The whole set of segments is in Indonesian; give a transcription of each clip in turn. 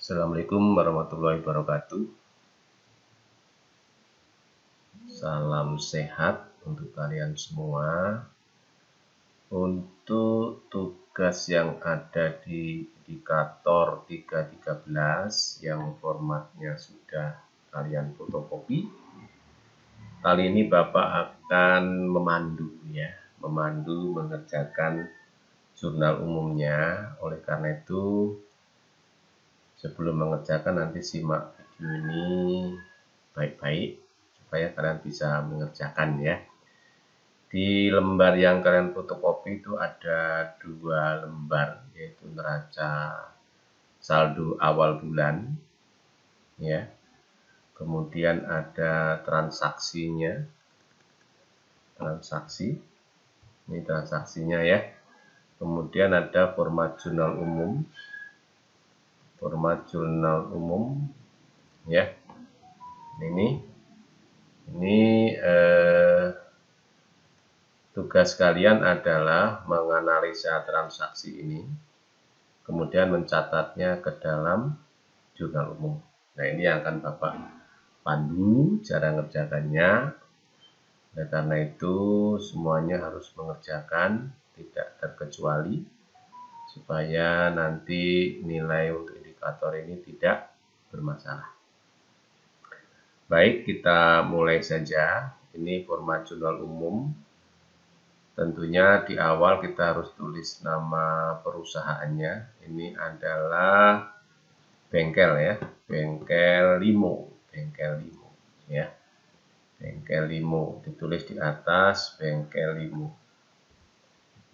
Assalamualaikum warahmatullahi wabarakatuh. Salam sehat untuk kalian semua. Untuk tugas yang ada di indikator 313 yang formatnya sudah kalian fotokopi, kali ini Bapak akan memandu mengerjakan jurnal umumnya. Oleh karena itu, sebelum mengerjakan nanti simak video ini baik-baik supaya kalian bisa mengerjakan ya. Di lembar yang kalian fotokopi itu ada 2 lembar, yaitu neraca saldo awal bulan ya. Kemudian ada transaksinya. Ini transaksinya ya. Kemudian ada format jurnal umum. Ya. Ini tugas kalian adalah menganalisa transaksi ini, kemudian mencatatnya ke dalam jurnal umum. Nah, ini yang akan Bapak pandu cara ngerjakannya. Nah, karena itu semuanya harus mengerjakan, tidak terkecuali, supaya nanti nilai untuk indikator ini tidak bermasalah. Baik, kita mulai saja. Ini format jurnal umum. Tentunya di awal kita harus tulis nama perusahaannya. Ini adalah bengkel ya, bengkel Limo ya. Bengkel Limo ditulis di atas, bengkel Limo.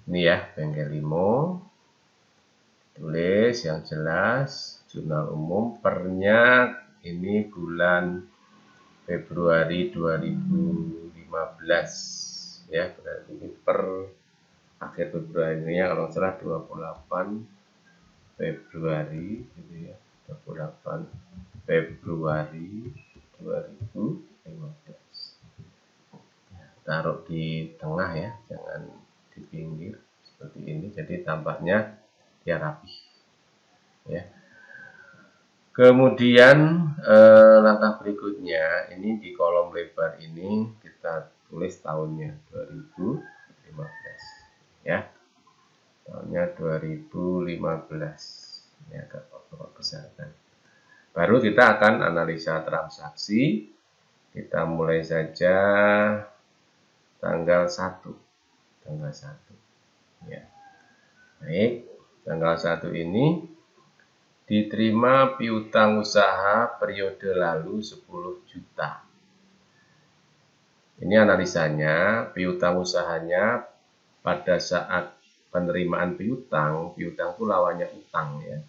Ini ya, bengkel Limo. Tulis yang jelas, jurnal umum, pernya ini bulan Februari 2015 ya, berarti ini per akhir Februari ini ya, kalau salah 28 Februari gitu ya, 28 Februari 2015. Taruh di tengah ya, jangan di pinggir seperti ini, jadi tampaknya dia rapi ya. Kemudian langkah berikutnya, ini di kolom lebar ini kita tulis tahunnya 2015 ya, tahunnya 2015 ini agak besar kan. Baru kita akan analisa transaksi. Kita mulai saja tanggal 1 ya. Baik, tanggal 1 ini diterima piutang usaha periode lalu 10 juta. Ini analisanya, piutang usahanya pada saat penerimaan piutang itu lawannya utang ya.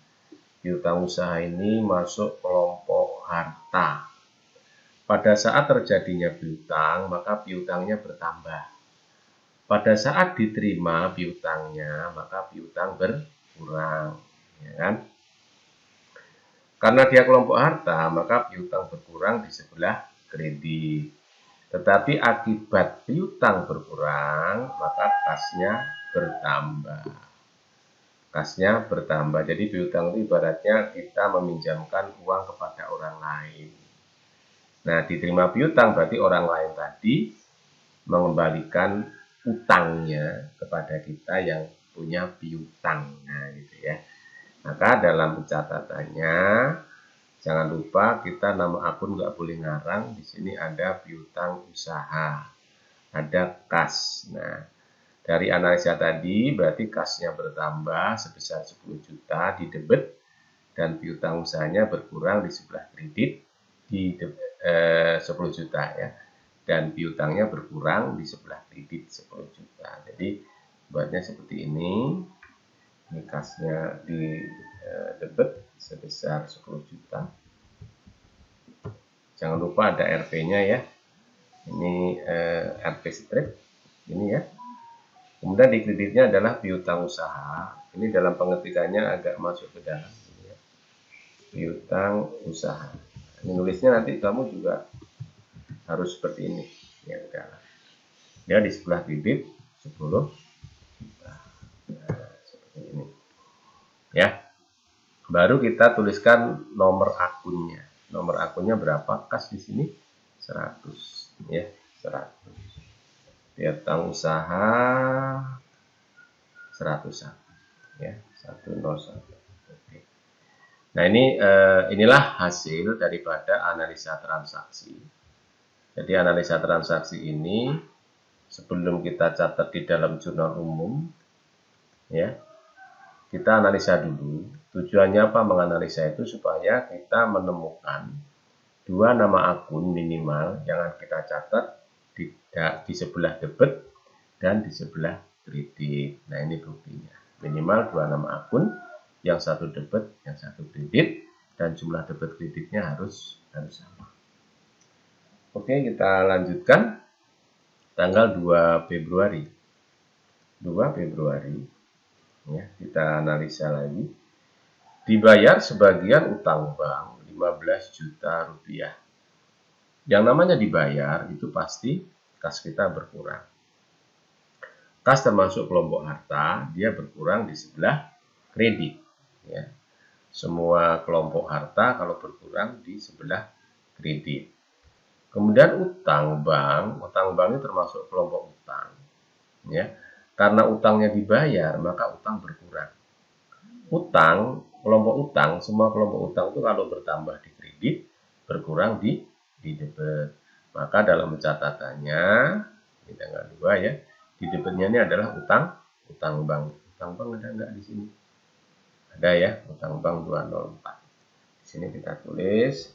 Piutang usaha ini masuk kelompok harta. Pada saat terjadinya piutang, maka piutangnya bertambah. Pada saat diterima piutangnya, maka piutang berkurang, ya kan? Karena dia kelompok harta, maka piutang berkurang di sebelah kredit. Tetapi akibat piutang berkurang, maka kasnya bertambah. Jadi piutang itu ibaratnya kita meminjamkan uang kepada orang lain. Nah, diterima piutang berarti orang lain tadi mengembalikan utangnya kepada kita yang punya piutang. Nah, gitu ya. Maka dalam catatannya jangan lupa kita nama akun nggak boleh ngarang. Di sini ada piutang usaha, ada kas. Nah, dari analisa tadi berarti kasnya bertambah sebesar 10 juta di debit dan piutang usahanya berkurang di sebelah kredit di 10 juta ya. Dan piutangnya berkurang di sebelah kredit 10 juta. Jadi buatnya seperti ini. Ini kasnya di debit sebesar 10 juta. Jangan lupa ada RP-nya ya. Ini RP strip ini ya. Kemudian di kreditnya adalah piutang usaha. Ini dalam pengetikannya agak masuk ke dalam. Ya. Piutang usaha. Ini nulisnya nanti kamu juga harus seperti ini. Ya, dia di sebelah kredit 10 juta. Nah, seperti ini. Ya. Baru kita tuliskan nomor akunnya. Nomor akunnya berapa? Kas di sini 100 ya, 100. Piutang usaha 101 ya, 101. Oke. Nah, inilah hasil daripada analisa transaksi. Jadi analisa transaksi ini sebelum kita catat di dalam jurnal umum ya, kita analisa dulu. Tujuannya apa menganalisa itu? Supaya kita menemukan 2 nama akun minimal yang akan kita catat di sebelah debit dan di sebelah kredit. Nah, ini buktinya. Minimal 2 nama akun, yang satu debit, yang satu kredit, dan jumlah debit kreditnya harus sama. Oke, kita lanjutkan. Tanggal 2 Februari. 2 Februari. Ya, kita analisa lagi. Dibayar sebagian utang bank 15 juta rupiah. Yang namanya dibayar itu pasti kas kita berkurang. Kas termasuk kelompok harta, dia berkurang di sebelah kredit. Ya. Semua kelompok harta kalau berkurang di sebelah kredit. Kemudian utang bank ini termasuk kelompok utang. Ya. Karena utangnya dibayar, maka utang berkurang. Kelompok utang, semua kelompok utang itu kalau bertambah di kredit, berkurang di debit. Maka dalam catatannya di tanggal 2 ya, di debitnya ini adalah utang bank. Utang bank ada enggak di sini? Ada ya, utang bank 204. Di sini kita tulis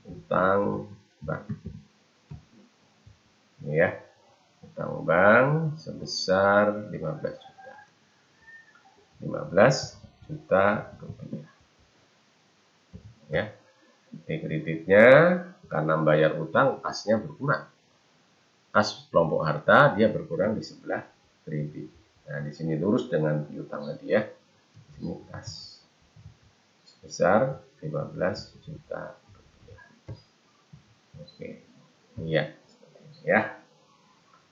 utang bank. Ini ya, utang bank sebesar 15 juta. 15 juta rupiah. Ya. Di kreditnya karena bayar utang, kasnya berkurang. Kas kelompok harta dia berkurang di sebelah kredit. Nah, di sini lurus dengan piutang tadi ya. Di sini kas sebesar 15 juta rupiah. Oke. Iya, ya.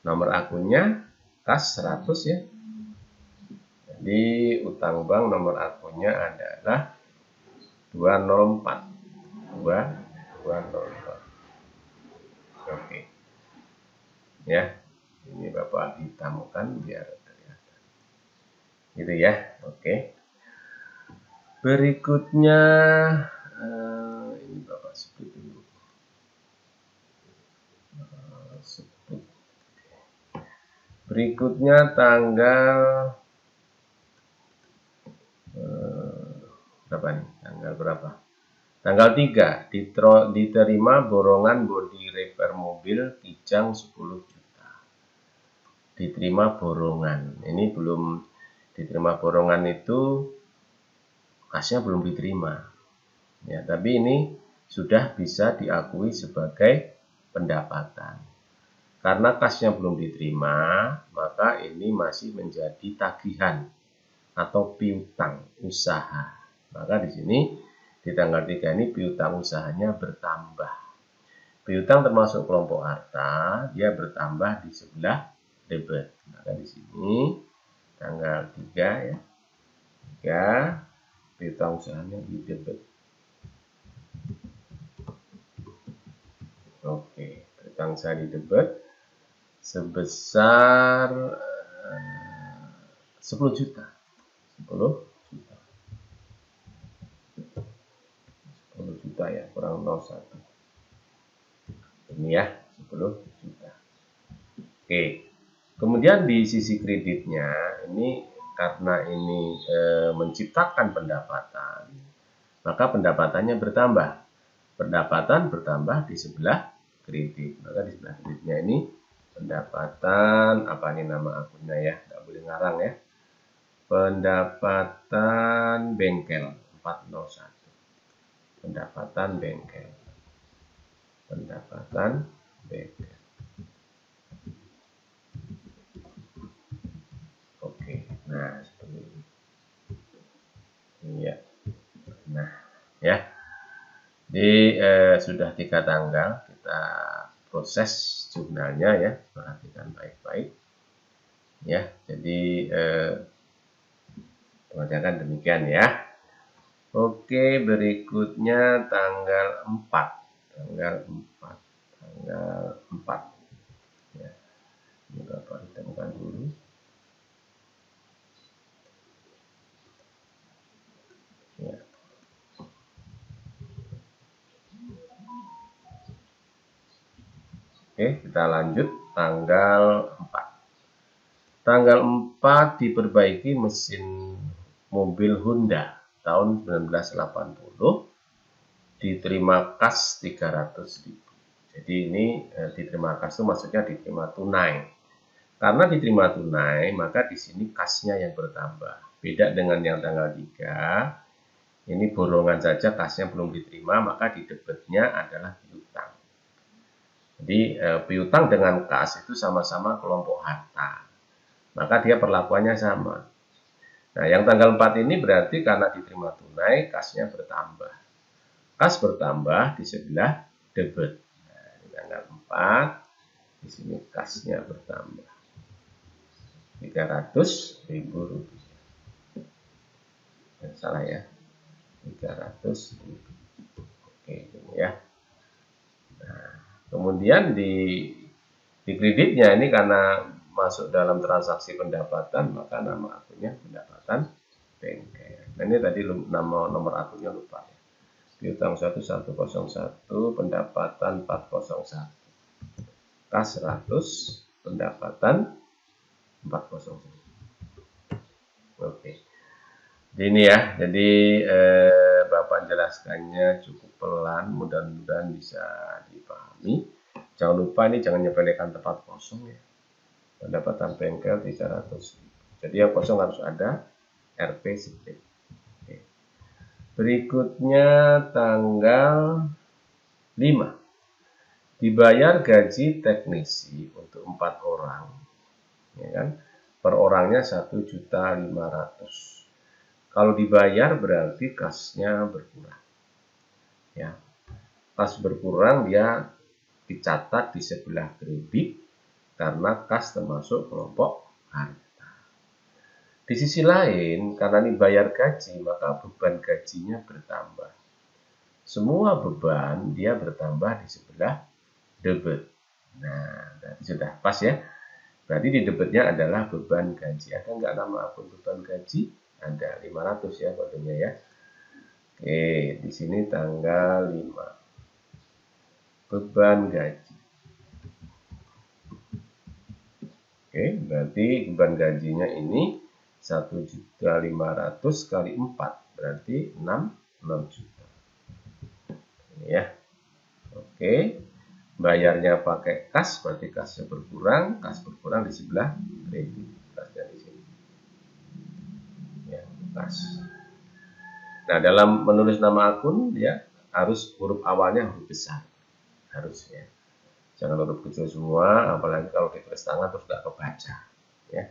Nomor akunnya kas 100 ya. Jadi utang bank nomor akunnya adalah 204. 204. Oke. Ya, ini Bapak hitamkan biar kelihatan. Gitu ya. Oke. Berikutnya ini Bapak sebut dulu. Berikutnya tanggal berapa nih? Tanggal berapa? Tanggal 3 diterima borongan bodi repair mobil Kijang 10 juta. Diterima borongan. Ini belum diterima borongan itu kasnya belum diterima. Ya, tapi ini sudah bisa diakui sebagai pendapatan. Karena kasnya belum diterima, maka ini masih menjadi tagihan atau piutang usaha. Maka di sini di tanggal 3 ini piutang usahanya bertambah. Piutang termasuk kelompok harta, dia bertambah di sebelah debit. Maka di sini tanggal 3 ya. 3 piutang usahanya di debit. Oke, piutang usaha di debit sebesar 10 juta. 10 juta ya, kurang 01. Ini ya, 10 juta. Oke. Kemudian di sisi kreditnya, ini karena ini menciptakan pendapatan, maka pendapatannya bertambah. Pendapatan bertambah di sebelah kredit. Maka di sebelah kreditnya ini pendapatan, apa ini nama akunnya ya, nggak boleh ngarang ya. Pendapatan bengkel 401. Pendapatan bengkel. Pendapatan bengkel. Oke, nah seperti ini. Iya. Nah, ya. Jadi sudah 3 tanggal kita proses jurnalnya ya, perhatikan baik-baik. Ya, jadi pengerjaan demikian ya. Oke, berikutnya tanggal 4. Tanggal 4. Tanggal 4. Ya, ini Bapak hitungkan dulu. Ya. Oke, kita lanjut tanggal 4. Tanggal 4 diperbaiki mesin mobil Honda tahun 1980, diterima kas 300.000. Jadi ini diterima kas itu maksudnya diterima tunai. Karena diterima tunai, maka di sini kasnya yang bertambah. Beda dengan yang tanggal 3, ini borongan saja kasnya belum diterima, maka di debitnya adalah piutang. Jadi piutang dengan kas itu sama-sama kelompok harta. Maka dia perlakuannya sama. Nah, yang tanggal 4 ini berarti karena diterima tunai, kasnya bertambah. Kas bertambah di sebelah debit. Nah, di tanggal 4, di sini kasnya bertambah. Rp300.000. Salah ya. 300.000. Oke, ini ya. Nah, kemudian di kreditnya ini karena masuk dalam transaksi pendapatan, maka nama akunnya pendapatan bengkel. Nah, ini tadi nomor akunnya lupa ya. Piutang 1101, pendapatan 401. Kas 100, pendapatan 401. Oke. Jadi ini ya, jadi Bapak jelaskannya cukup pelan, mudah-mudahan bisa dipahami. Jangan lupa ini jangan nyepelekan tempat kosong ya. Pendapatan bengkel 300. Jadi yang kosong harus ada RP split. Oke. Berikutnya tanggal 5. Dibayar gaji teknisi untuk 4 orang. Ya kan? Per orangnya 1.500.000. Kalau dibayar berarti kasnya berkurang. Ya. Kas berkurang dia dicatat di sebelah kredit karena kas termasuk kelompok harta. Di sisi lain, karena ini bayar gaji, maka beban gajinya bertambah. Semua beban dia bertambah di sebelah debit. Nah, berarti sudah pas ya. Berarti di debitnya adalah beban gaji. Ada nggak nama akun beban gaji? Ada 500 ya kodenya ya. Oke, di sini tanggal 5. Beban gaji. Oke, berarti beban gajinya ini 1.500.000 kali 4, berarti 6 juta. Ini ya. Oke, bayarnya pakai kas, berarti kasnya berkurang, kas berkurang di sebelah kredit. Kasnya di sini. Ya, kas. Nah, dalam menulis nama akun ya harus huruf awalnya huruf besar. Harusnya. Jangan huruf kecil semua, apalagi kalau ditulis tangan terus nggak kebaca. Ya.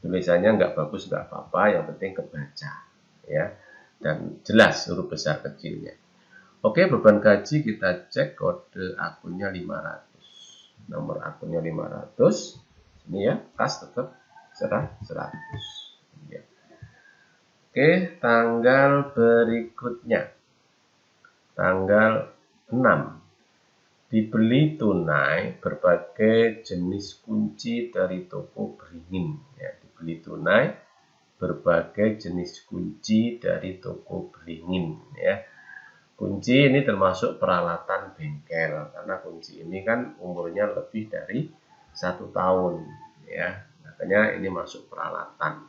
Tulisannya nggak bagus nggak apa-apa, yang penting kebaca. Ya. Dan jelas huruf besar kecilnya. Oke, beban gaji kita cek kode akunnya 500. Nomor akunnya 500. Ini ya, kas tetap 100. Ya. Oke, tanggal berikutnya. Tanggal 6. Dibeli tunai berbagai jenis kunci dari toko beringin. Ya, dibeli tunai berbagai jenis kunci dari toko beringin. Ya. Kunci ini termasuk peralatan bengkel. Karena kunci ini kan umurnya lebih dari 1 tahun. Ya, makanya ini masuk peralatan.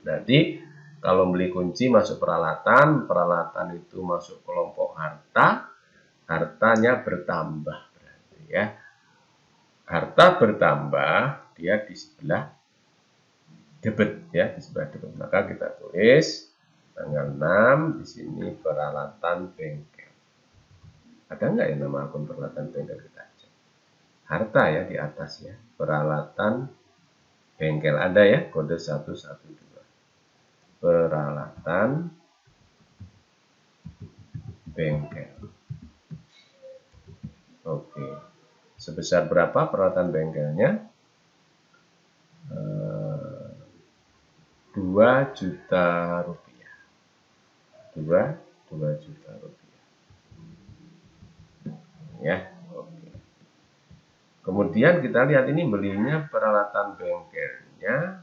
Berarti kalau beli kunci masuk peralatan, peralatan itu masuk kelompok harta, hartanya bertambah berarti ya. Harta bertambah dia di sebelah debit ya, di sebelah debit. Maka kita tulis tanggal 6 di sini peralatan bengkel. Ada nggak ya nama akun peralatan bengkel kita cek? Harta ya di atas ya. Peralatan bengkel ada ya, kode 112. Peralatan bengkel. Oke. Sebesar berapa peralatan bengkelnya? 2 juta rupiah. 2 juta rupiah. Ya, oke. Kemudian kita lihat ini belinya peralatan bengkelnya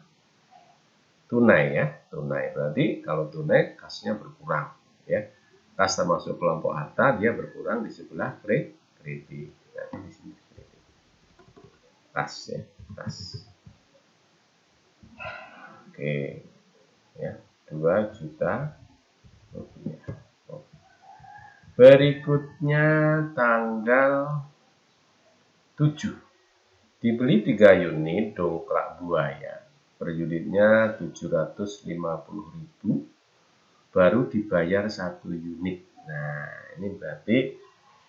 tunai ya, tunai. Berarti kalau tunai kasnya berkurang ya. Kas termasuk kelompok harta, dia berkurang di sebelah kredit. Berarti di sini kredit. Kas ya, kas. Oke. Ya, 2 juta rupiah. Oke. Berikutnya tanggal 7. Dibeli 3 unit dongklak buaya. Per unitnya 750.000, baru dibayar 1 unit. Nah, ini berarti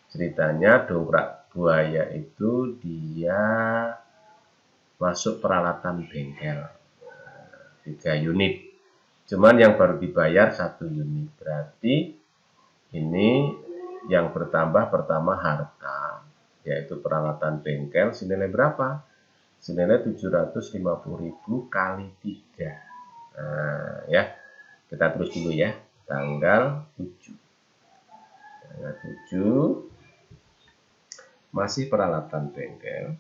ceritanya dongkrak buaya itu dia masuk peralatan bengkel 3 unit. Cuman yang baru dibayar 1 unit. Berarti ini yang bertambah pertama harta, yaitu peralatan bengkel senilai berapa? Senilai 750.000 kali 3. Nah, ya. Kita terus dulu ya. Tanggal 7. Tanggal 7 masih peralatan bengkel.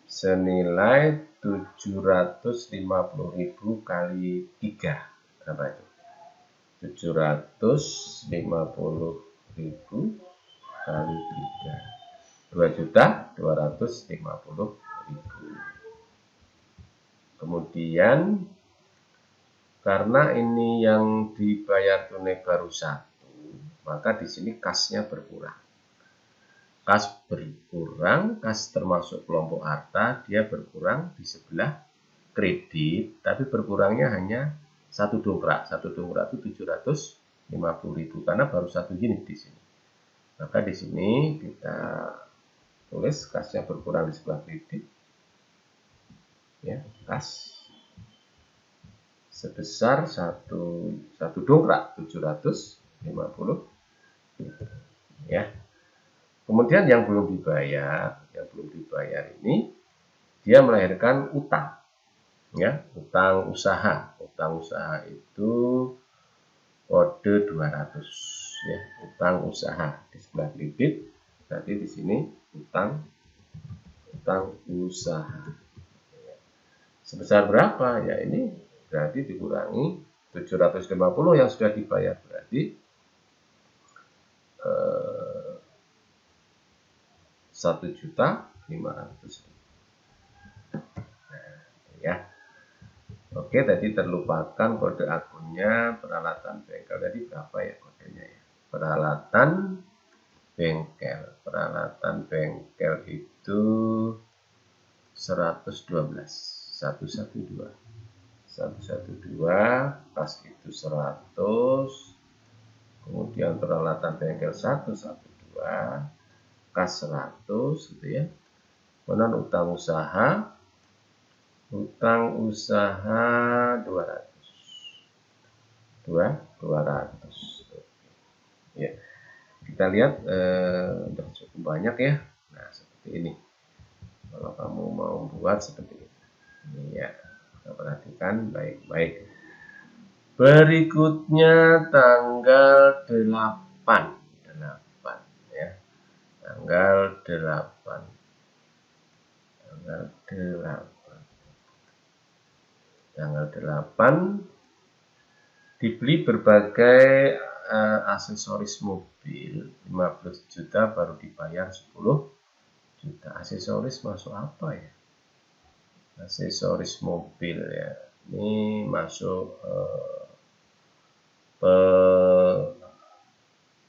Senilai 750.000 kali 3. Berapa itu? 750.000 kali 3. 2.250.000. Kemudian karena ini yang dibayar tunai baru 1, maka di sini kasnya berkurang. Kas berkurang, kas termasuk kelompok harta, dia berkurang di sebelah kredit, tapi berkurangnya hanya 1 dongkrak. 1 dongkrak itu 750.000 karena baru 1 unit di sini. Maka di sini kita tulis kasnya berkurang di sebelah kredit. Ya, kas sebesar 1 dongkrak 750. Ya. Kemudian yang belum dibayar ini dia melahirkan utang. Ya, utang usaha. Utang usaha itu kode 200 ya, utang usaha di sebelah kredit. Berarti di sini utang usaha. Sebesar berapa? Ya ini berarti dikurangi 750 yang sudah dibayar, berarti 1.500.000. Ya. Oke, tadi terlupakan kode akunnya peralatan bengkel. Tadi berapa ya kodenya ya? Peralatan bengkel itu 112. 112. Pas itu 100. Kemudian peralatan bengkel 112, kas 100 gitu ya. Kemudian utang usaha 200. 200. Ya. Kita lihat udah cukup banyak ya. Nah, seperti ini. Kalau kamu mau buat seperti ini. Ini ya. Kita perhatikan baik-baik. Berikutnya tanggal 8 ya. Tanggal 8 dibeli berbagai aksesoris mobil 15 juta, baru dibayar 10 juta. Aksesoris masuk apa ya? Aksesoris mobil ya. Ini masuk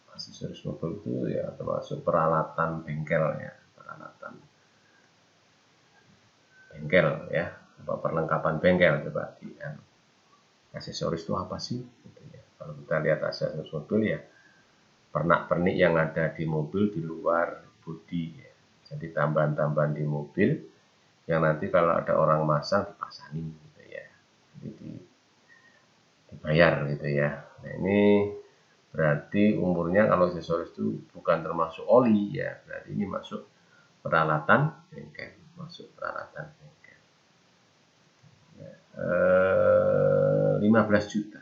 aksesoris mobil itu ya termasuk peralatan bengkel ya, ya, perlengkapan bengkel. Coba di aksesoris itu apa sih? Gitu ya. Kalau kita lihat aksesoris mobil ya pernak-pernik yang ada di mobil di luar bodi ya. Jadi tambahan-tambahan di mobil yang nanti kalau ada orang masang dipasangin gitu ya. Jadi dibayar gitu ya. Nah, ini berarti umurnya kalau aksesoris itu bukan termasuk oli ya, berarti ini masuk peralatan bengkel, Ya, 15 juta.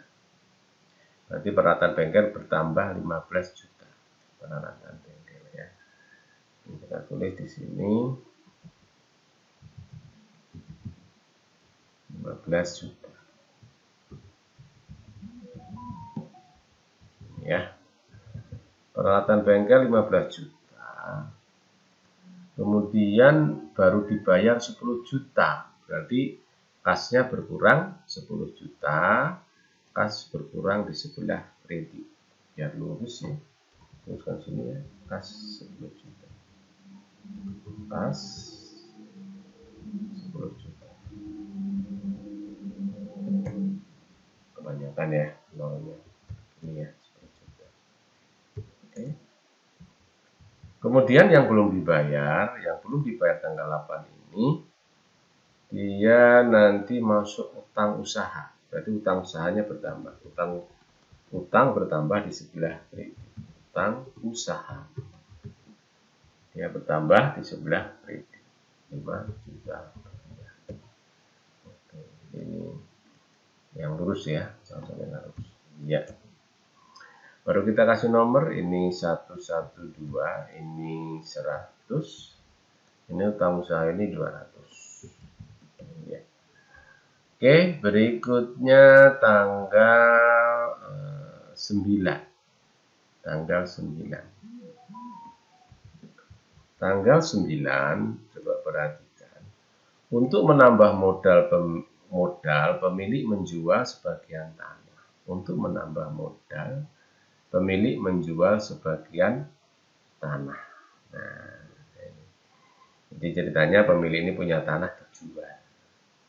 Berarti peralatan bengkel bertambah 15 juta. Peralatan bengkel ya. Ini kita tulis di sini 15 juta. Ya. Peralatan bengkel 15 juta. Kemudian baru dibayar 10 juta. Berarti kasnya berkurang 10 juta. Kas berkurang di sebelah kredit. Biar lurus ya. Teruskan sini ya. Kas 10 juta. Kas 10 juta. Kebanyakan ya nolnya. Ini ya 10 juta. Oke. Kemudian yang belum dibayar tanggal 8 ini, dia nanti masuk utang usaha. Berarti utang usahanya bertambah. Utang bertambah di sebelah kredit. Utang usaha. Dia bertambah di sebelah kredit. 5 juta. Oke, ini yang lurus ya. Contohnya yang lurus. Ya. Baru kita kasih nomor, ini 112, ini 100, ini utang usaha ini 200. Ya. Oke, berikutnya tanggal 9. Tanggal 9. Tanggal 9, coba perhatikan. Untuk menambah modal pemilik menjual sebagian tanah. Untuk menambah modal pemilik menjual sebagian tanah. Nah, jadi ceritanya pemilik ini punya tanah terjual.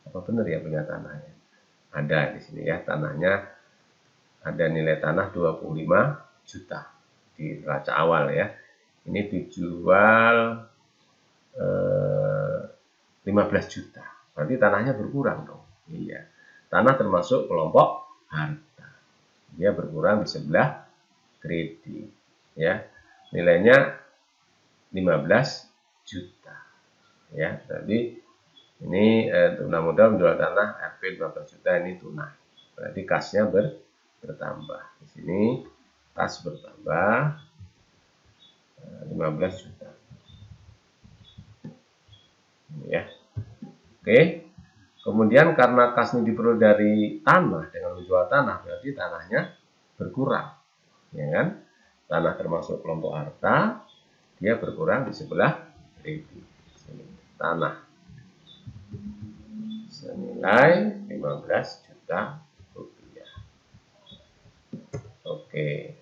Apa benar ya punya tanahnya? Ada di sini ya, tanahnya ada nilai tanah 25 juta di neraca awal ya. Ini dijual 15 juta. Berarti tanahnya berkurang dong. Iya. Tanah termasuk kelompok harta. Dia berkurang di sebelah kredit ya, nilainya 15 juta ya. Jadi ini tunai modal menjual tanah RP 15 juta, ini tunai, berarti kasnya bertambah. Di sini kas bertambah 15 juta ya. Oke, kemudian karena kasnya diperoleh dari tanah, dengan menjual tanah berarti tanahnya berkurang ya kan. Tanah termasuk kelompok harta, dia berkurang di sebelah kredit. Tanah senilai 15 juta rupiah. Oke,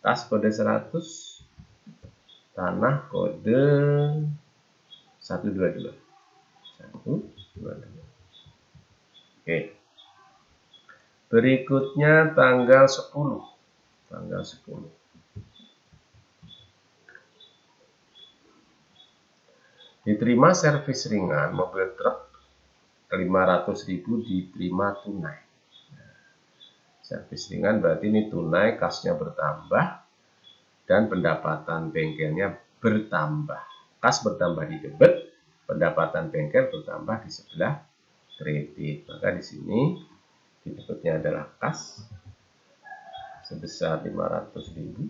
kas kode 100, tanah kode 122. 122. Oke, berikutnya tanggal 10. Tanggal 10. Diterima servis ringan mobil truk 500.000 diterima tunai. Servis ringan berarti ini tunai, kasnya bertambah dan pendapatan bengkelnya bertambah. Kas bertambah di debit, pendapatan bengkel bertambah di sebelah kredit. Maka di sini di debitnya adalah kas sebesar 500.000.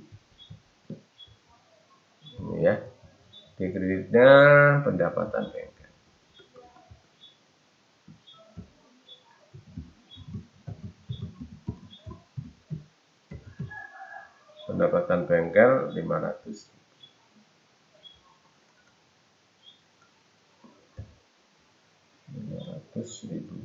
Ini ya. Di kreditnya pendapatan bengkel. Pendapatan bengkel 500. Ribu.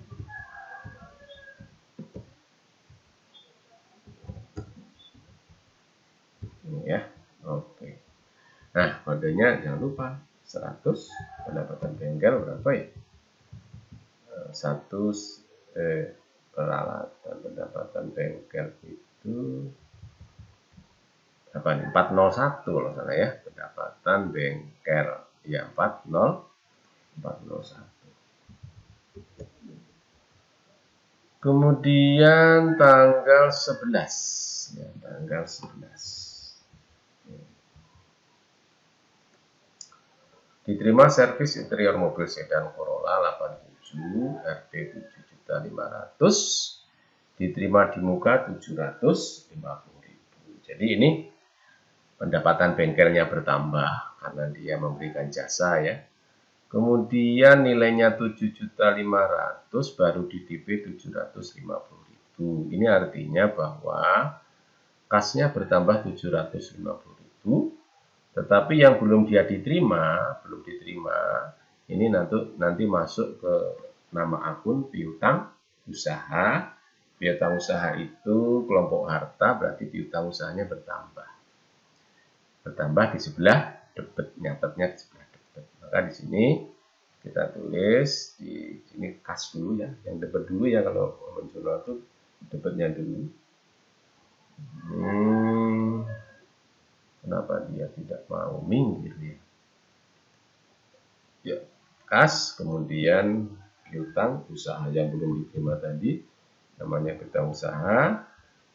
Ini ya. Oke. Nah, kodenya jangan lupa 100, pendapatan bengkel berapa ya? 1 peralatan pendapatan bengkel itu apa nih? 401 kalau salah ya, pendapatan bengkel ya 401. Kemudian tanggal 11 ya, tanggal 11. Diterima servis interior mobil sedan Corolla 87 RT 7.500.000 diterima di muka 750.000. Jadi ini pendapatan bengkelnya bertambah karena dia memberikan jasa ya. Kemudian nilainya 7.500.000 baru di DP 750.000. Ini artinya bahwa kasnya bertambah 750.000, tetapi yang belum diterima, ini nanti masuk ke nama akun piutang usaha. Piutang usaha itu kelompok harta, berarti piutang usahanya bertambah di sebelah debit, nyatetnya di sebelah debit. Maka di sini kita tulis di sini kas dulu ya, yang debit dulu ya, kalau menjual itu debitnya dulu. Kenapa dia tidak mau minggir ya? Ya, kas, kemudian piutang usaha yang belum diterima tadi, namanya piutang usaha,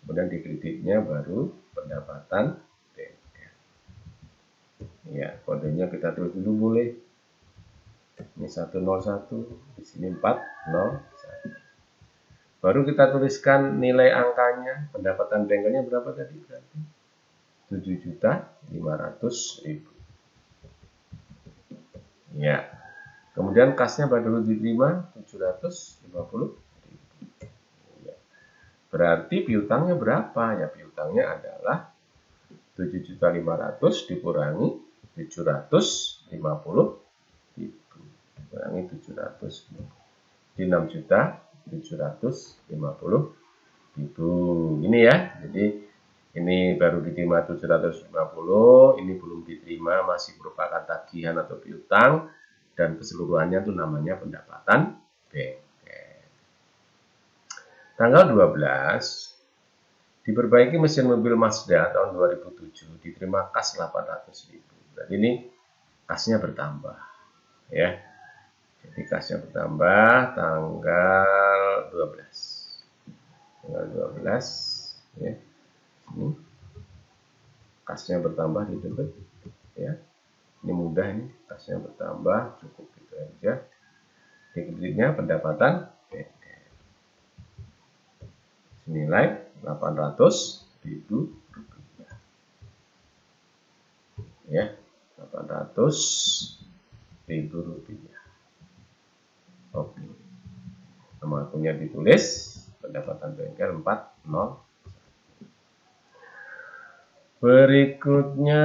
kemudian di kreditnya baru pendapatan bengkel. Ya, kodenya kita tulis dulu boleh. Ini 101, di sini 401. Baru kita tuliskan nilai angkanya, pendapatan bengkelnya berapa tadi? Berarti 7.500.000. Ya. Kemudian kasnya baru diterima 750.000. Ya. Berarti piutangnya berapa? Ya, piutangnya adalah 7.500.000 dikurangi 750.000. Kurangi 700, di 6.750.000. Ini ya, jadi ini baru diterima 750, ini belum diterima, masih merupakan tagihan atau piutang, dan keseluruhannya itu namanya pendapatan bengkel. Tanggal 12, diperbaiki mesin mobil Mazda tahun 2007, diterima kas 800.000. Berarti ini kasnya bertambah ya. Jadi kasnya bertambah tanggal 12. Tanggal 12 ya. Ini kasnya bertambah di debit ya. Ini mudah, ini kasnya bertambah, cukup gitu aja. Di kreditnya pendapatan bengkel. Senilai 800.000 rupiah. Ya, 800.000 rupiah. Oke. Nama akunnya ditulis, pendapatan bengkel 40. Berikutnya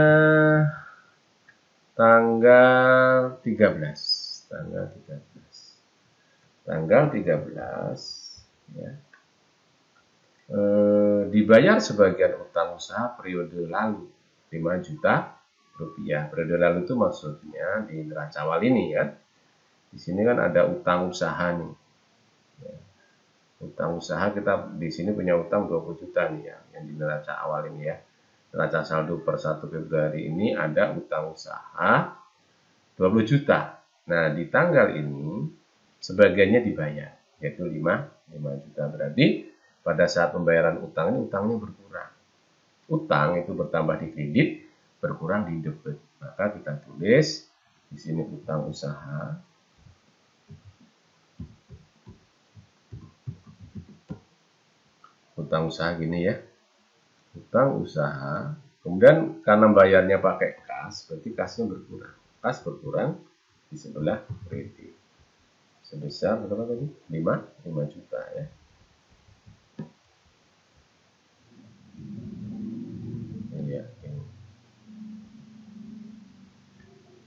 tanggal 13. Tanggal 13 ya. Dibayar sebagian utang usaha periode lalu 5 juta rupiah. Periode lalu itu maksudnya di neraca awal ini ya. Di sini kan ada utang usaha nih. Ya. Utang usaha kita di sini punya utang 20 juta nih ya, yang di neraca awal ini ya. Neraca saldo per 1 Februari ini ada utang usaha 20 juta. Nah, di tanggal ini sebagiannya dibayar, yaitu 5 juta. Berarti pada saat pembayaran utang ini utangnya berkurang. Utang itu bertambah di kredit, berkurang di debit. Maka kita tulis di sini utang usaha gini ya, utang usaha, kemudian karena bayarnya pakai kas, berarti kasnya berkurang. Kas berkurang di sebelah kredit sebesar berapa tadi? 5 juta ya. Iya, ini.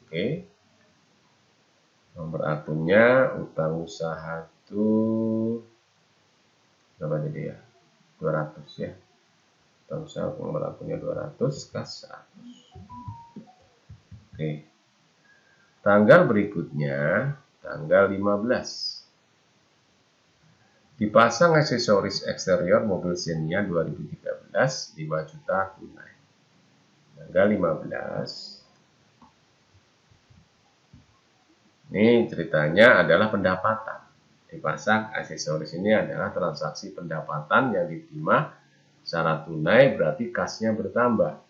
Oke. Nomor akunnya utang usaha itu berapa jadi ya? 200 ya. Utang usaha nomor akunnya 200, kas 100. Oke. Tanggal berikutnya tanggal 15. Dipasang aksesoris eksterior mobil Xenia 2013 5 juta tunai. Tanggal 15. Ini ceritanya adalah pendapatan. Dipasang aksesoris ini adalah transaksi pendapatan yang diterima secara tunai, berarti kasnya bertambah.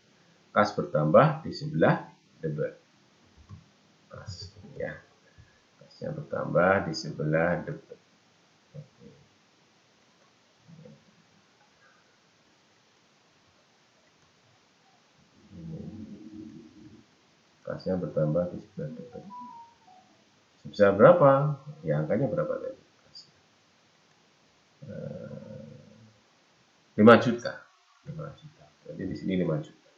Kas bertambah di sebelah debit. Kas ya. Kasnya bertambah di sebelah debit. kasnya bertambah di sebelah debit. Sebesar berapa? Ya angkanya berapa tadi? 5 juta. 5 juta. Jadi di sini 5 juta.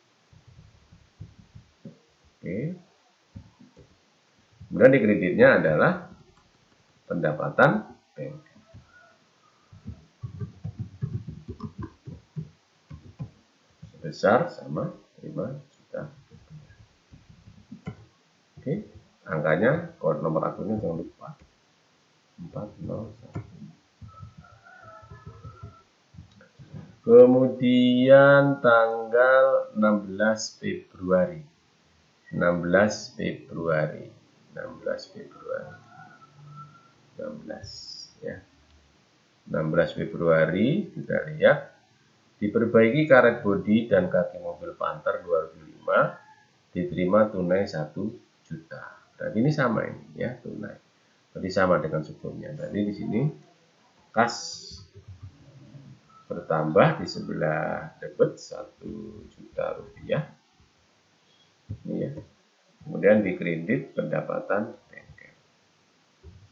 Oke. Kemudian di kreditnya adalah pendapatan bengkel. Sebesar sama 5 juta. Oke. Angkanya, kode nomor akunnya jangan lupa. 401. Kemudian tanggal 16 Februari. 16 Februari. 16 Februari. 16 ya. 16 Februari kita lihat diperbaiki karet bodi dan kaki mobil Panther 2005 diterima tunai 1 juta. Berarti ini sama ini ya, tunai. Berarti sama dengan sebelumnya. Jadi di sini kas bertambah di sebelah debit 1 juta rupiah. Ini ya. Kemudian di kredit pendapatan bengkel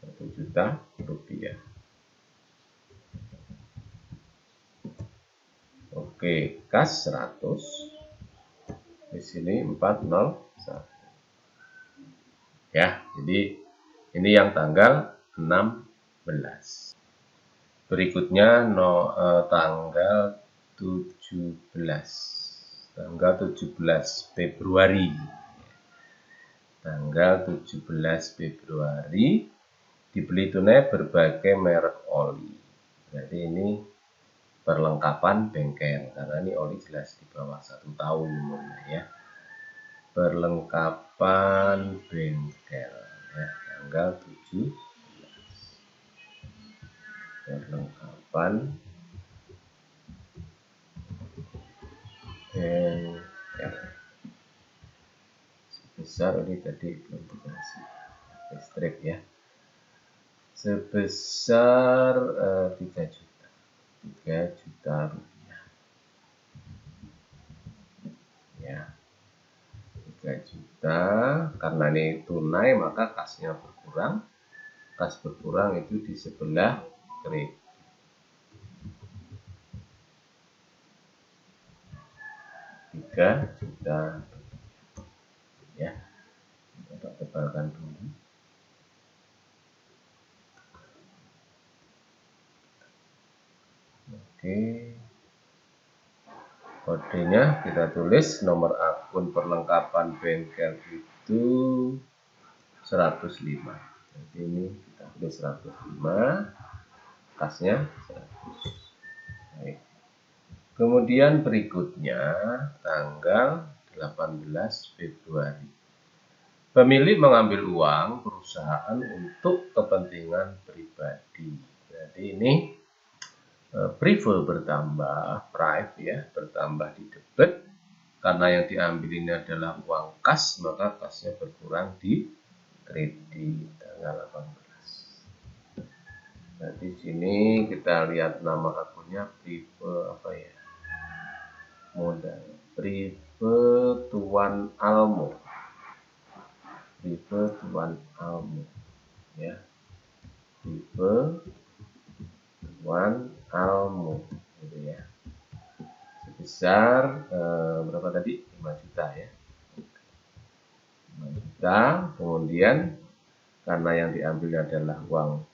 1 juta rupiah. Oke, kas 100. Di sini 401. Ya, jadi ini yang tanggal 16. Berikutnya tanggal 17. Tanggal 17 Februari. Tanggal 17 Februari dibeli tunai berbagai merek oli. Jadi ini perlengkapan bengkel karena ini oli jelas di bawah 1 tahun umurnya ya. Perlengkapan bengkel ya, tanggal 17. Perlengkapan bengkel sebesar ini tadi belum dikasih listrik ya, sebesar 3 juta rupiah ya. 3 juta karena ini tunai maka kasnya berkurang. Kas berkurang itu di sebelah kredit. 3 juta ya. Kita tebalkan dulu. Oke. Kodenya kita tulis nomor akun perlengkapan bengkel itu 105. Jadi ini kita tulis 105, kasnya 100. Baik. Kemudian berikutnya tanggal 18 Februari. Pemilik mengambil uang perusahaan untuk kepentingan pribadi. Jadi ini prive bertambah, prive ya, bertambah di debit. Karena yang diambil ini adalah uang kas, maka kasnya berkurang di kredit tanggal 18. Jadi sini kita lihat nama akunnya prive apa ya? Modal. Prive Tuan Almo. Prive Tuan Almo. Ya. Prive Tuan Almo gitu ya. Sebesar berapa tadi? 5 juta ya. 5 juta. Kemudian karena yang diambil adalah uang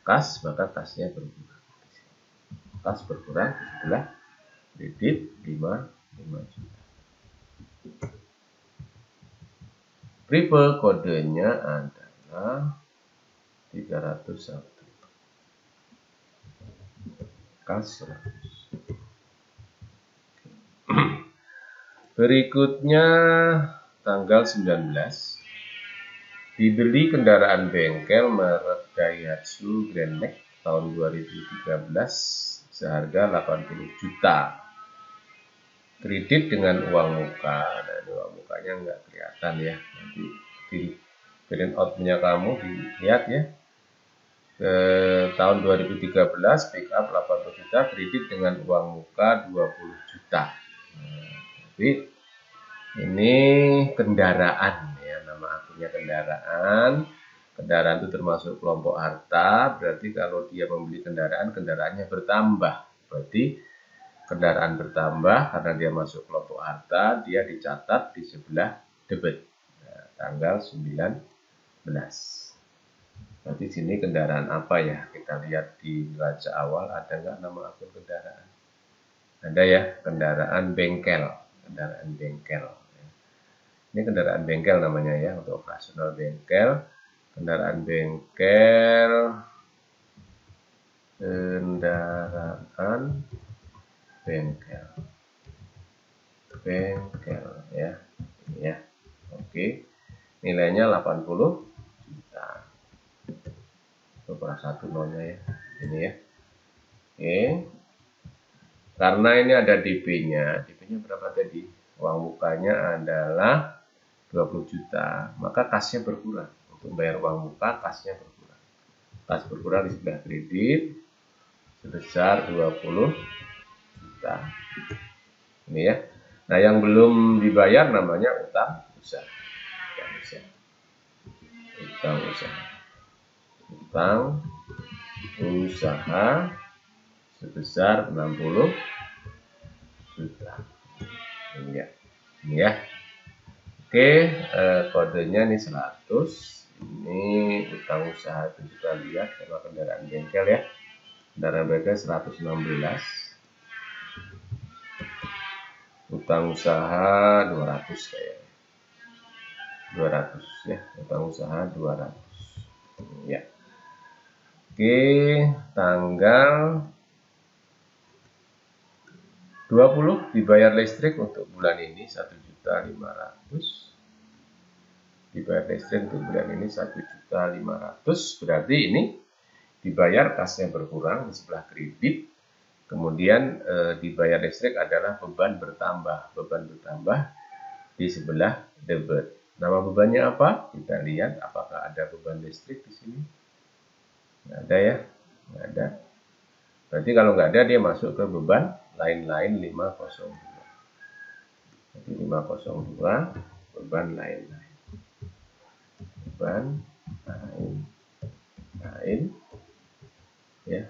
kas, maka kasnya berkurang. Kas berkurang di sebelah kredit 5 juta. Prive kodenya adalah 301. Kas 100. Berikutnya tanggal 19 dibeli kendaraan bengkel merek Daihatsu Grand Max tahun 2013 seharga 80 juta. Kredit dengan uang muka. Nah, ini uang mukanya nggak kelihatan ya. Nanti di print out-nya kamu dilihat ya. Ke tahun 2013 pick up 80 juta, kredit dengan uang muka 20 juta. Nah, jadi Ini kendaraan ya, nama akunnya kendaraan. Kendaraan itu termasuk kelompok harta, berarti kalau dia membeli kendaraan, kendaraannya bertambah. Berarti kendaraan bertambah karena dia masuk kelompok harta, dia dicatat di sebelah debit. Nah, tanggal 19. Berarti sini kendaraan apa ya? Kita lihat di neraca awal, ada nggak nama akun kendaraan? Ada ya, kendaraan bengkel. Kendaraan bengkel. Ini kendaraan bengkel namanya ya, untuk operasional bengkel. Kendaraan bengkel, bengkel ya, ini ya. Oke, nilainya 80 juta. Coba satu nolnya ya, ini ya. Oke, karena ini ada DP-nya, DP-nya berapa tadi? Uang mukanya adalah 20 juta, maka kasnya berkurang. Untuk bayar uang muka, kasnya berkurang. Kas berkurang di sebelah kredit sebesar 20 juta. Ini ya. Nah, yang belum dibayar namanya utang usaha. Utang usaha. Utang usaha sebesar 60 juta. Ini ya. Ini ya. Oke, kodenya ini 100. Ini utang usaha itu kita lihat sama kendaraan bengkel ya. Kendaraan bengkel 116. Utang usaha 200 kayaknya. 200 ya, utang usaha 200. Ya. Oke, tanggal 20 dibayar listrik untuk bulan ini 1.500.000. Dibayar listrik untuk bulan ini 1.500.000, berarti ini dibayar kasnya berkurang di sebelah kredit, kemudian dibayar listrik adalah beban bertambah di sebelah debit. Nama bebannya apa? Kita lihat apakah ada beban listrik di sini. Nggak ada ya, nggak ada. Berarti kalau nggak ada dia masuk ke beban lain-lain 502. Jadi 502 beban lain-lain. Beban lain ya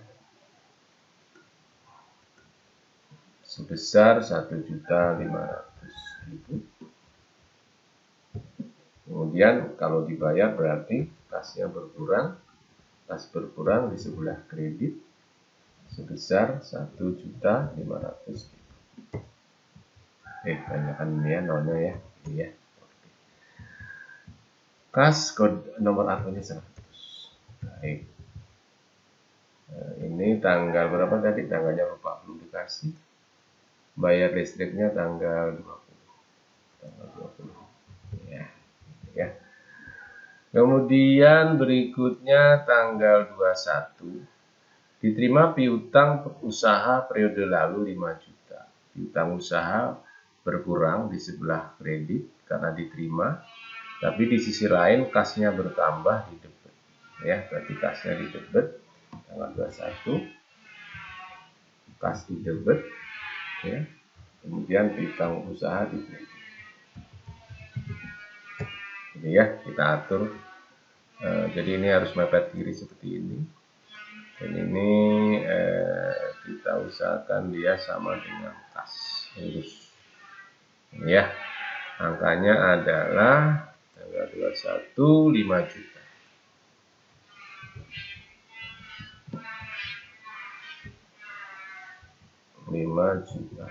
sebesar 1.500.000. Kemudian kalau dibayar berarti kasnya berkurang, kas berkurang di sebelah kredit sebesar 1.500.000. Tanyakan ini ya, nolnya ya, ini ya. Kas kode nomor akunnya 100. Baik. Ini tanggal berapa tadi? Tanggalnya lupa, belum dikasih. Bayar listriknya tanggal 20. Tanggal 20. Ya. Kemudian berikutnya tanggal 21. Diterima piutang usaha periode lalu 5 juta. Piutang usaha berkurang di sebelah kredit karena diterima. Tapi di sisi lain kasnya bertambah di debit. Ya, berarti kasnya di debit tanggal 21. Kas di debit ya. Kemudian piutang usaha di kredit. Jadi ya, kita atur. Jadi ini harus mepet kiri seperti ini. Dan ini kita usahakan dia sama dengan kas lurus. Ini ya. Angkanya adalah tanggal 21 5 juta. 5 juta.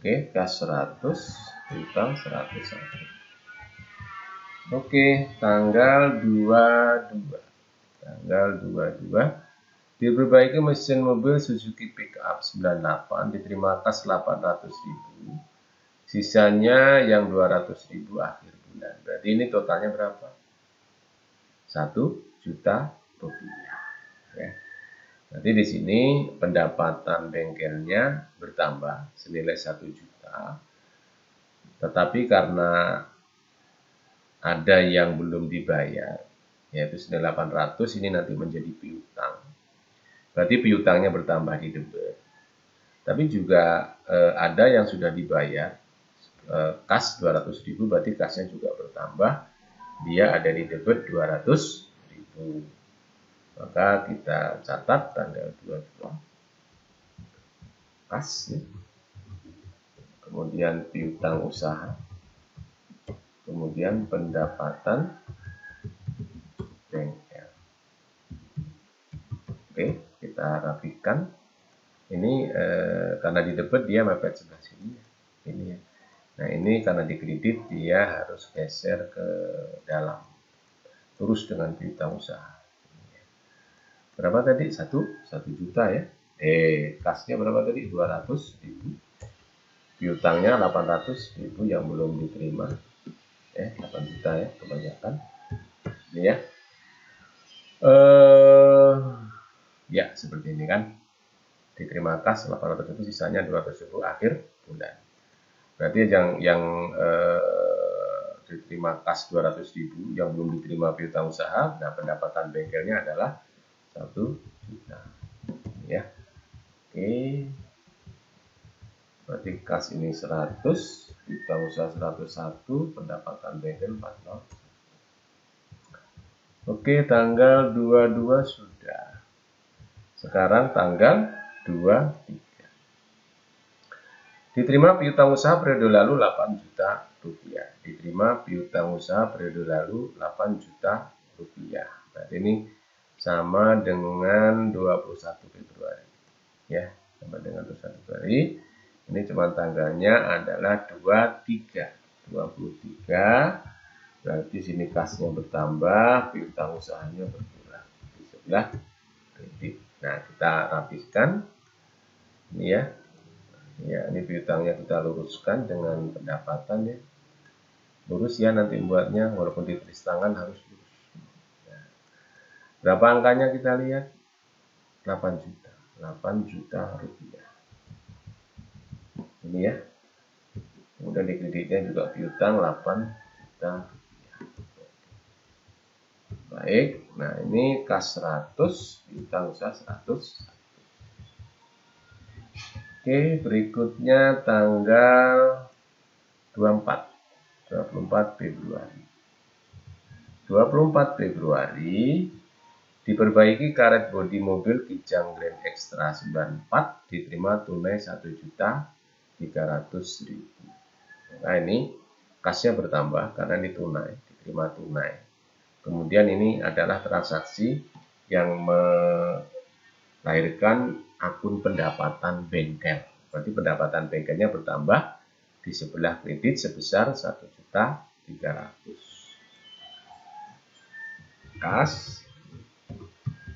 Oke, kas 100, utang 101. Oke, tanggal 22. Tanggal 22. Diperbaiki mesin mobil Suzuki Pickup 98, diterima kas 800.000. Sisanya yang 200.000 akhir bulan. Berarti ini totalnya berapa? 1 juta rupiah. Ya. Nanti di sini pendapatan bengkelnya bertambah senilai 1 juta. Tetapi karena ada yang belum dibayar, yaitu senilai 800, ini nanti menjadi piutang. Berarti piutangnya bertambah di debit. Tapi juga ada yang sudah dibayar kas 200.000, berarti kasnya juga bertambah. Dia ada di debit 200.000. Maka kita catat tanggal 22 kas, ya. Kemudian piutang usaha, kemudian pendapatan bengkel. Oke, kita rapikan. Ini karena di debit dia mepet sebelah sini, ini ya. Nah, ini karena di kredit dia harus geser ke dalam, terus dengan piutang usaha. Berapa tadi? 1 juta ya. Kasnya berapa tadi? 200.000. Piutangnya 800.000 yang belum diterima. 8 juta ya, kebanyakan. Ini ya. Ya, seperti ini kan. Diterima kas 800 itu, sisanya 200.000 akhir bulan. Berarti yang diterima kas 200.000 yang belum diterima piutang usaha, nah pendapatan bengkelnya adalah 1 juta. Ya. Oke. Berarti kas ini 100, piutang usaha 101, pendapatan bengkel 40. Oke, tanggal 22 sudah. Sekarang tanggal 23. Diterima piutang usaha periode lalu 8 juta rupiah. Diterima piutang usaha periode lalu 8 juta rupiah. Berarti ini sama dengan 21 Februari. Ya, sama dengan 21 Februari. Ini cuma tanggalnya adalah 23. 23. Berarti sini kasnya bertambah, piutang usahanya berkurang. Di sebelah kredit. Nah, kita rapikan. Ini ya. Ya, ini piutangnya kita luruskan dengan pendapatan ya. Lurus ya nanti buatnya, walaupun ditulis tangan harus lurus. Nah, berapa angkanya kita lihat? 8 juta. 8 juta rupiah. Ini ya. Kemudian di kreditnya juga piutang 8 juta rupiah. Baik, nah ini kas 100, piutang usaha 100. Oke, berikutnya tanggal 24 Februari. 24 Februari diperbaiki karet bodi mobil Kijang Grand Extra 94, diterima tunai 1.300.000. Nah, ini kasnya bertambah karena ini tunai, diterima tunai. Kemudian ini adalah transaksi yang melahirkan akun pendapatan bengkel. Berarti pendapatan bengkelnya bertambah di sebelah kredit sebesar 1.300.000. Kas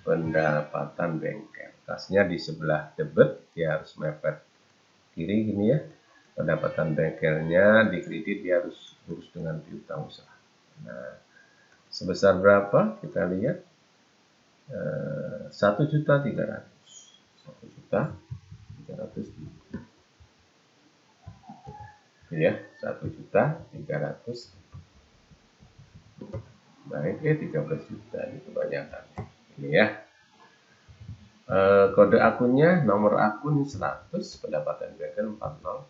pendapatan bengkel. Kasnya di sebelah debit, dia harus mepet kiri gini ya. Pendapatan bengkelnya di kredit dia harus lurus dengan piutang usaha. Nah, sebesar berapa? Kita lihat 1.300.000. 1.300.000. Ya, 1.300.000. Baik, 13 juta ini kebanyakan. Ini ya. Kode akunnya, nomor akun 100, pendapatan bengkel 40.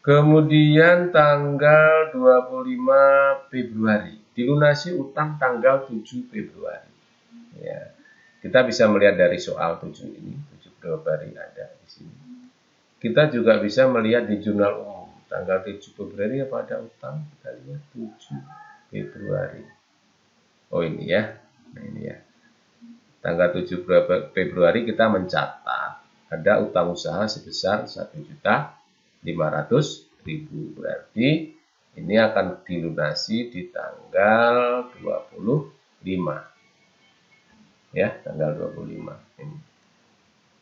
Kemudian tanggal 25 Februari, dilunasi utang tanggal 7 Februari. Ya. Kita bisa melihat dari soal 7 ini, 7 Februari ada di sini. Kita juga bisa melihat di jurnal umum, tanggal 7 Februari apa ada utang? Kita lihat 7 Februari. Oh ini ya, nah ini ya. Tanggal 7 Februari kita mencatat ada utang usaha sebesar 1.500.000. Berarti ini akan dilunasi di tanggal 25. Ya, tanggal 25 ini.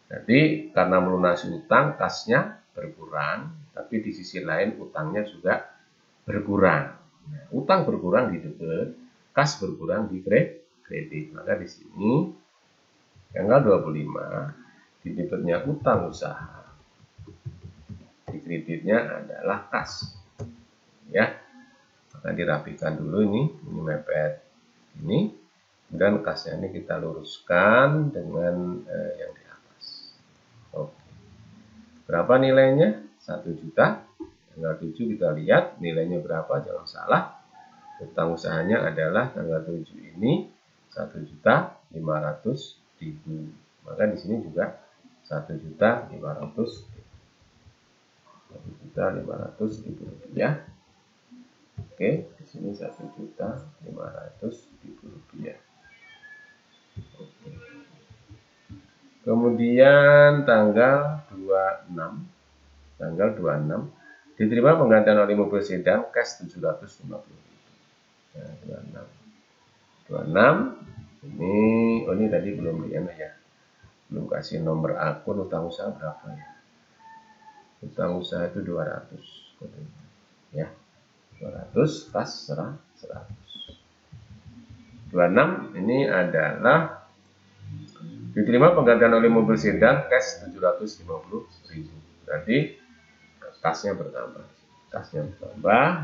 Jadi karena melunasi utang, kasnya berkurang, tapi di sisi lain utangnya juga berkurang. Nah, utang berkurang di debit, kas berkurang di kredit. Maka di sini tanggal 25 di debitnya utang usaha, di kreditnya adalah kas. Ya, maka dirapikan dulu ini mepet ini. Dan kasnya ini kita luruskan dengan yang di atas. Berapa nilainya? 1 juta. Tanggal 7 kita lihat nilainya berapa, jangan salah. Utang usahanya adalah tanggal 7 ini 1.500.000. Maka di sini juga 1.500.000. 1.500.000 rupiah. Oke, di sini 1.500.000 rupiah. Oke. Kemudian tanggal 26 diterima penggantian oleh mobil sedan cash 750.000. Nah, 26 ini tadi belum ya. Belum kasih nomor akun utang usaha berapa ya. Utang usaha itu 200 ya. 200 pas 100. 26 ini adalah diterima penggantian oleh mobil sedan cash 750.000. Berarti kasnya bertambah.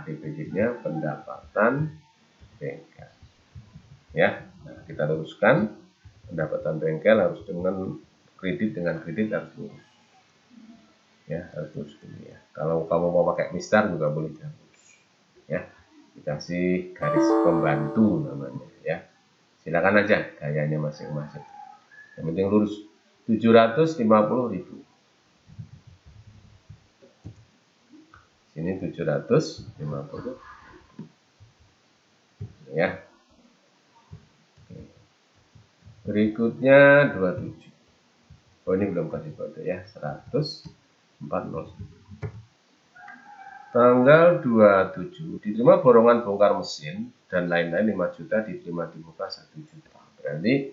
DPD-nya pendapatan bengkel. Ya, nah, kita luruskan. Pendapatan bengkel harus dengan kredit harus lurus. Ya, harus lurus ini ya. Kalau kamu mau pakai mistar juga boleh lurus. Ya, dikasih garis pembantu namanya ya. Silakan aja gayanya masing-masing. Yang penting lurus. 750.000. Sini 750 ya. Berikutnya 27. Oh, ini belum kasih kode ya. 100.409. Tanggal 27 diterima borongan bongkar mesin dan lain-lain 5 juta, diterima di muka 1 juta. Berarti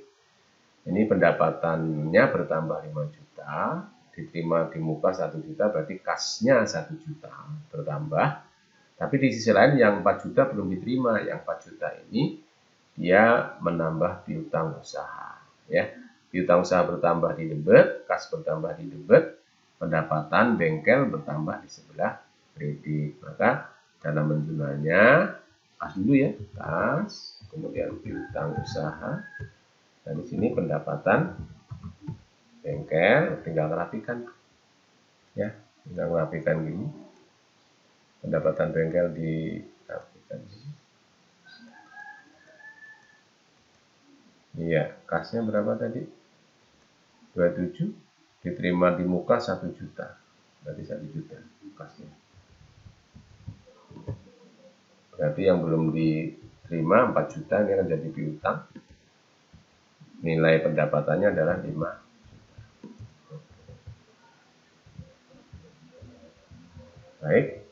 ini pendapatannya bertambah 5 juta, diterima di muka 1 juta, berarti kasnya 1 juta bertambah. Tapi di sisi lain yang 4 juta belum diterima. Yang 4 juta ini dia menambah piutang usaha ya. Piutang usaha bertambah di debit, kas bertambah di debit, pendapatan bengkel bertambah di sebelah kredit. Maka dalam menjumlahnya kas dulu ya, kas, kemudian piutang usaha, dan di sini pendapatan bengkel, tinggal merapikan ya, tinggal merapikan gini. Pendapatan bengkel dirapikan gini. Iya, kasnya berapa tadi? 27, diterima di muka 1 juta. Berarti 1 juta kasnya. Berarti yang belum diterima 4 juta, ini akan jadi piutang. Nilai pendapatannya adalah 5 juta. Baik.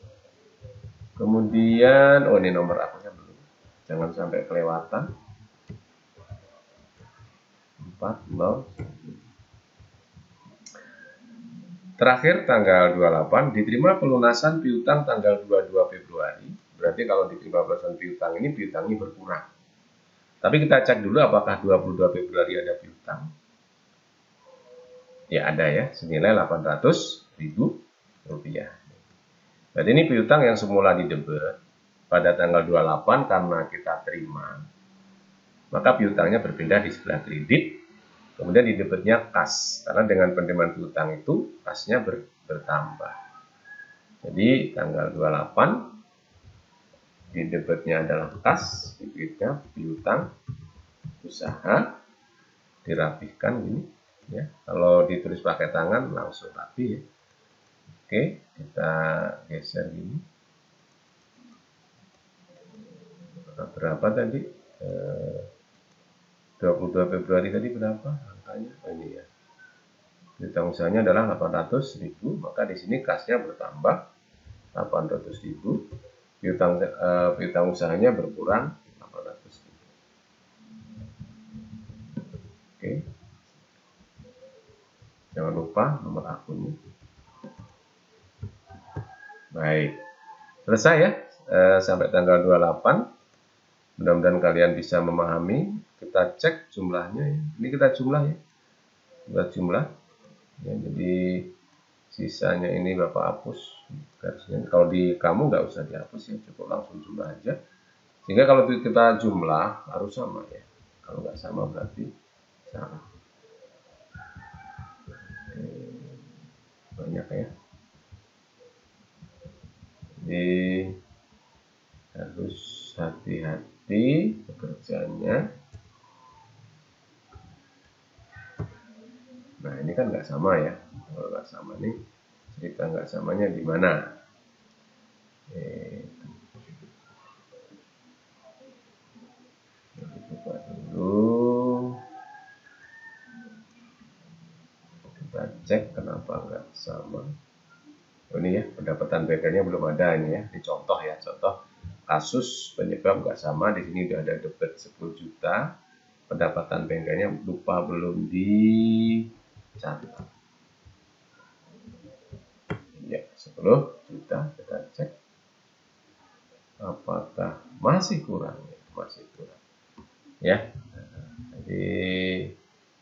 Kemudian, oh ini nomor akunnya belum. Jangan sampai kelewatan. 40. Terakhir tanggal 28 diterima pelunasan piutang tanggal 22 Februari. Berarti kalau diterima pelunasan piutang ini piutangnya berkurang. Tapi kita cek dulu apakah 22 Februari ada piutang. Ya ada ya, senilai 800.000 rupiah. Berarti ini piutang yang semula didebet pada tanggal 28 karena kita terima. Maka piutangnya berpindah di sebelah kredit. Kemudian di debitnya kas, karena dengan penerimaan piutang itu kasnya bertambah. Jadi tanggal 28 di debitnya adalah kas, debitnya piutang usaha, dirapihkan gini ya. Kalau ditulis pakai tangan langsung rapi ya. Oke, kita geser gini. Berapa tadi? 22 Februari tadi berapa angkanya? Oh, ini ya. Piutang usahanya adalah 800.000, maka di sini kasnya bertambah 800.000. Piutang usahanya berkurang 800.000. Oke. Jangan lupa nomor akunnya. Baik. Selesai ya. Sampai tanggal 28. Mudah-mudahan kalian bisa memahami. Kita cek jumlahnya ya. Ini kita jumlah ya. Kita jumlah. Ya, jadi sisanya ini Bapak hapus garisnya. Kalau di kamu nggak usah dihapus ya, cukup langsung jumlah aja. Sehingga kalau kita jumlah harus sama ya. Kalau nggak sama berarti salah. banyak ya. Jadi harus hati-hati pekerjaannya. Nah ini kan nggak sama ya. Kalau nggak sama nih, cerita nggak samanya di mana? Coba dulu kita cek kenapa nggak sama. Oh, ini ya, pendapatan bengkelnya belum ada ini ya. Ini contoh ya, contoh kasus penyebab nggak sama. Di sini udah ada debit 10 juta, pendapatan bengkelnya lupa belum dicatat. Ya, 10 juta kita cek. Apakah masih kurang? Masih kurang. Ya, jadi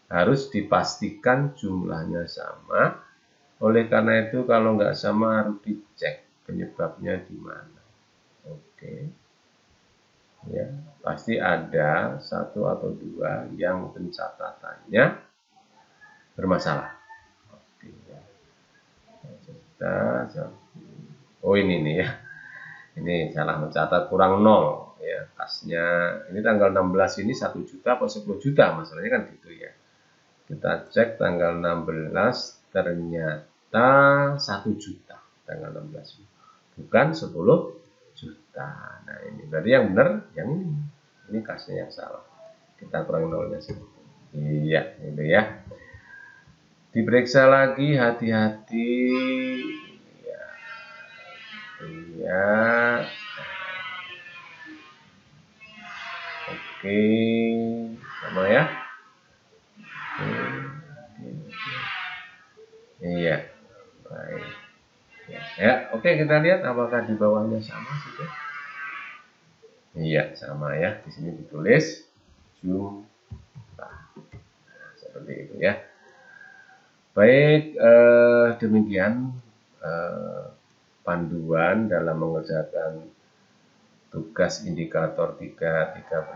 harus dipastikan jumlahnya sama. Oleh karena itu kalau nggak sama harus dicek penyebabnya di mana. Oke. Ya, pasti ada satu atau dua yang pencatatannya bermasalah. Oke, ya. Oh ini nih ya. Ini salah mencatat kurang 0 ya. Kasnya ini tanggal 16 ini 1 juta atau 10 juta masalahnya kan gitu ya. Kita cek tanggal 16 ternyata 1 juta tanggal 16 bukan 10 juta. Nah ini berarti yang benar yang ini kasnya yang salah, kita kurang nolnya sih. Iya itu ya, diperiksa lagi hati-hati. Iya, oke sama ya. Iya, baik. Ya, oke kita lihat apakah di bawahnya sama sudah. Iya, sama ya. Di sini ditulis jumlah. Nah, seperti itu ya. Baik, demikian panduan dalam mengerjakan tugas indikator 3.13.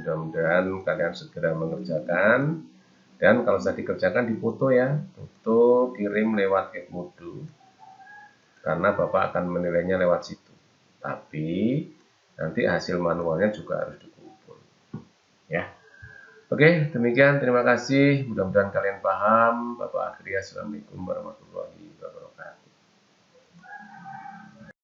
Mudah-mudahan kalian segera mengerjakan. Dan kalau sudah dikerjakan difoto ya, foto kirim lewat Edmodo. Karena Bapak akan menilainya lewat situ. Tapi nanti hasil manualnya juga harus dikumpul. Ya. Oke, demikian. Terima kasih. Mudah-mudahan kalian paham. Bapak akhiri. Assalamualaikum warahmatullahi wabarakatuh.